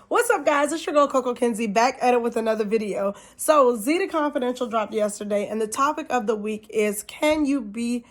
What's up, guys? It's your girl Coco Kinsey back at it with another video. So Zeta Confidential dropped yesterday, and the topic of the week is, can you be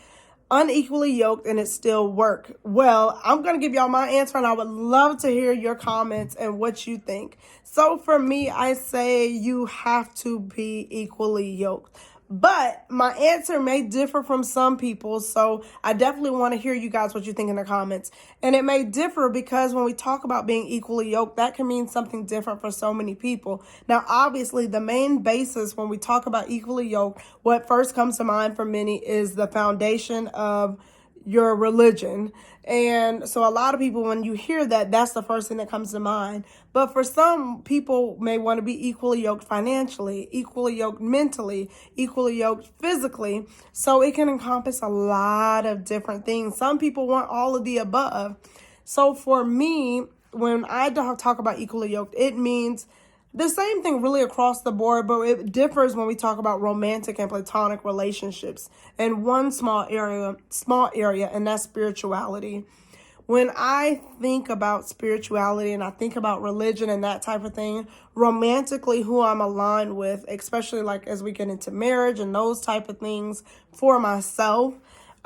unequally yoked and it still work? Well, I'm going to give y'all my answer, and I would love to hear your comments and what you think. So for me, I say you have to be equally yoked. But my answer may differ from some people, so I definitely want to hear you guys what you think in the comments. And it may differ because when we talk about being equally yoked, that can mean something different for so many people. Now, obviously, the main basis when we talk about equally yoked, what first comes to mind for many is the foundation of your religion. And so a lot of people, when you hear that, that's the first thing that comes to mind. But for some people may want to be equally yoked financially, equally yoked mentally, equally yoked physically. So it can encompass a lot of different things. Some people want all of the above. So for me, when I talk about equally yoked, it means the same thing really across the board, but it differs when we talk about romantic and platonic relationships. And one small area, and that's spirituality. When I think about spirituality and I think about religion and that type of thing, romantically, who I'm aligned with, especially like as we get into marriage and those type of things for myself.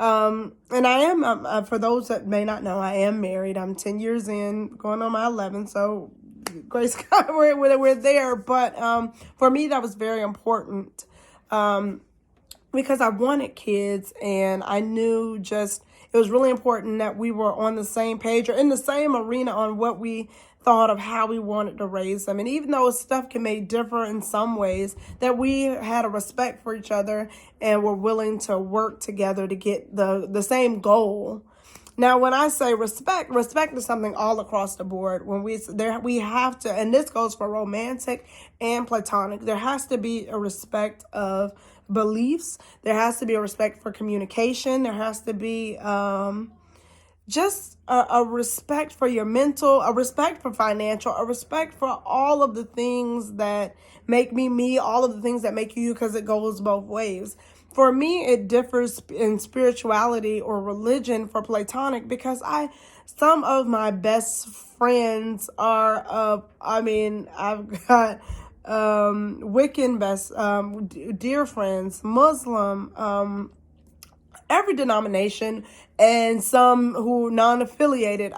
And I am, for those that may not know, I am married. I'm 10 years in, going on my 11th. So grace God, we're there. But for me, that was very important because I wanted kids, and I knew it was really important that we were on the same page or in the same arena on what we thought of how we wanted to raise them. And even though stuff may differ in some ways, that we had a respect for each other and were willing to work together to get the same goal. Now, when I say respect is something all across the board. When we have to, and this goes for romantic and platonic, there has to be a respect of beliefs. There has to be a respect for communication. There has to be just a respect for your mental, a respect for financial, a respect for all of the things that make me, all of the things that make you, because it goes both ways. For me, it differs in spirituality or religion for platonic because some of my best friends are I've got Wiccan best, dear friends, Muslim, every denomination, and some who non-affiliated,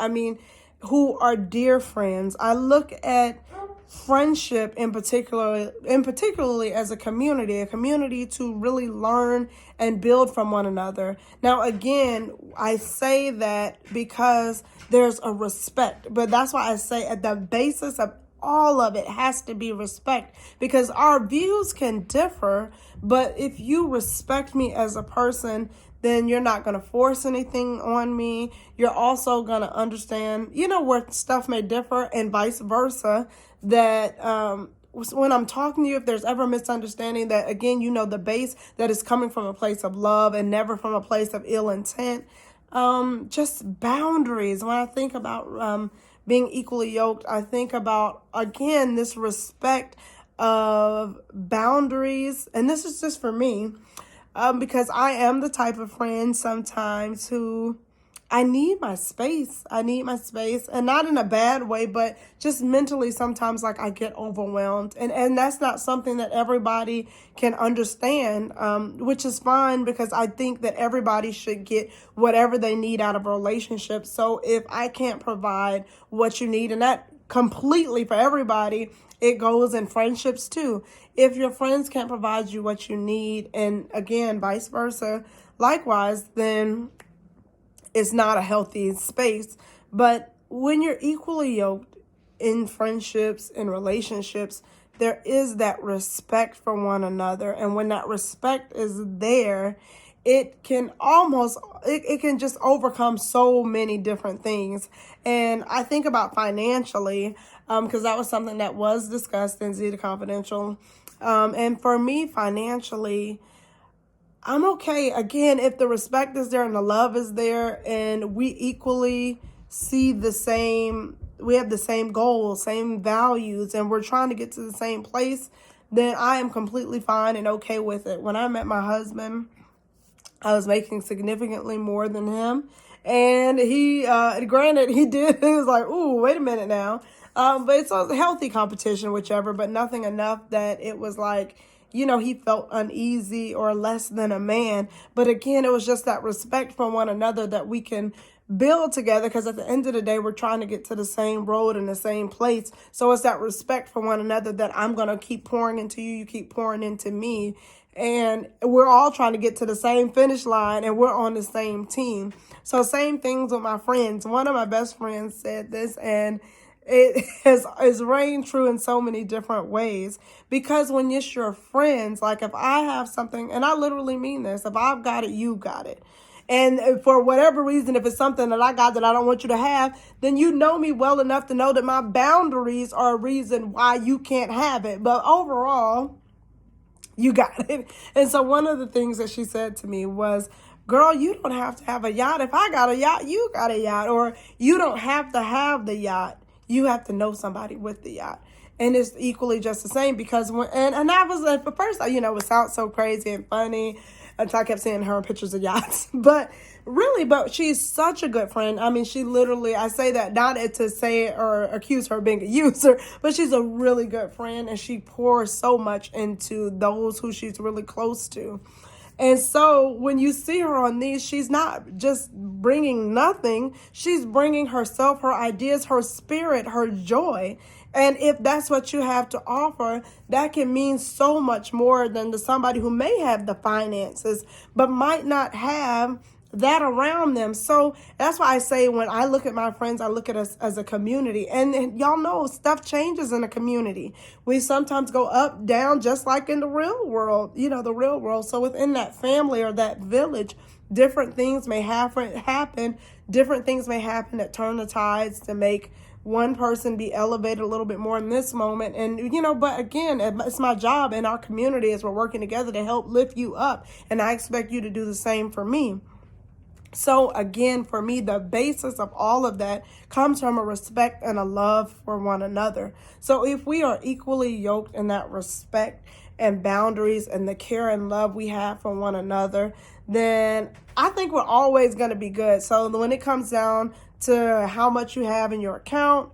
who are dear friends. I look at friendship particularly as a community to really learn and build from one another. Now, again, I say that because there's a respect, but that's why I say at the basis of all of it has to be respect, because our views can differ, but if you respect me as a person, then you're not going to force anything on me. You're also going to understand, where stuff may differ, and vice versa, that when I'm talking to you, if there's ever a misunderstanding, that again, the base that is coming from a place of love and never from a place of ill intent. Just boundaries. When I think about being equally yoked, I think about, again, this respect of boundaries. And this is just for me, because I am the type of friend sometimes who I need my space. And not in a bad way, but just mentally sometimes like I get overwhelmed. And that's not something that everybody can understand, which is fine, because I think that everybody should get whatever they need out of a relationship. So if I can't provide what you need, and that completely for everybody, it goes in friendships too. If your friends can't provide you what you need, and again, vice versa, likewise, then it's not a healthy space. But when you're equally yoked in friendships and relationships, there is that respect for one another. And when that respect is there, it can just overcome so many different things. And I think about financially, because that was something that was discussed in Zeta Confidential. And for me, financially, I'm okay. Again, if the respect is there and the love is there, and we equally see we have the same goals, same values, and we're trying to get to the same place, then I am completely fine and okay with it. When I met my husband, I was making significantly more than him. And he, granted, he was like, ooh, wait a minute now. But it's a healthy competition, whichever, but nothing enough that it was like, he felt uneasy or less than a man. But again, it was just that respect for one another that we can build together, because at the end of the day, we're trying to get to the same road and the same place. So it's that respect for one another that I'm going to keep pouring into you, you keep pouring into me. And we're all trying to get to the same finish line, and we're on the same team. So same things with my friends. One of my best friends said this, and it has reigned true in so many different ways. Because when it's your friends, like if I have something, and I literally mean this, if I've got it, you got it. And for whatever reason, if it's something that I got that I don't want you to have, then you know me well enough to know that my boundaries are a reason why you can't have it. But overall, you got it. And so one of the things that she said to me was, girl, you don't have to have a yacht. If I got a yacht, you got a yacht. Or you don't have to have the yacht. You have to know somebody with the yacht. And it's equally just the same, because and I was like, at first, it sounds so crazy and funny until I kept seeing her in pictures of yachts. But she's such a good friend. I mean, she literally, I say that not to say or accuse her of being a user, but she's a really good friend, and she pours so much into those who she's really close to. And so when you see her on these, she's not just bringing nothing. She's bringing herself, her ideas, her spirit, her joy. And if that's what you have to offer, that can mean so much more than to somebody who may have the finances, but might not have that around them. So that's why I say, when I look at my friends, I look at us as a community. And y'all know stuff changes in a community. We sometimes go up, down, just like in the real world, the real world. So within that family or that village, different things may happen. Different things may happen that turn the tides to make one person be elevated a little bit more in this moment. And, but again, it's my job in our community as we're working together to help lift you up. And I expect you to do the same for me. So again, for me, the basis of all of that comes from a respect and a love for one another. So if we are equally yoked in that respect and boundaries and the care and love we have for one another, then I think we're always going to be good. So when it comes down to how much you have in your account,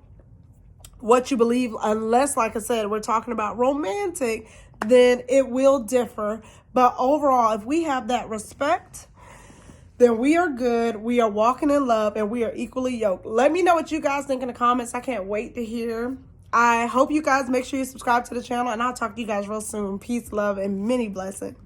what you believe, unless, like I said, we're talking about romantic, then it will differ. But overall, if we have that respect, then we are good, we are walking in love, and we are equally yoked. Let me know what you guys think in the comments. I can't wait to hear. I hope you guys make sure you subscribe to the channel, and I'll talk to you guys real soon. Peace, love, and many blessings.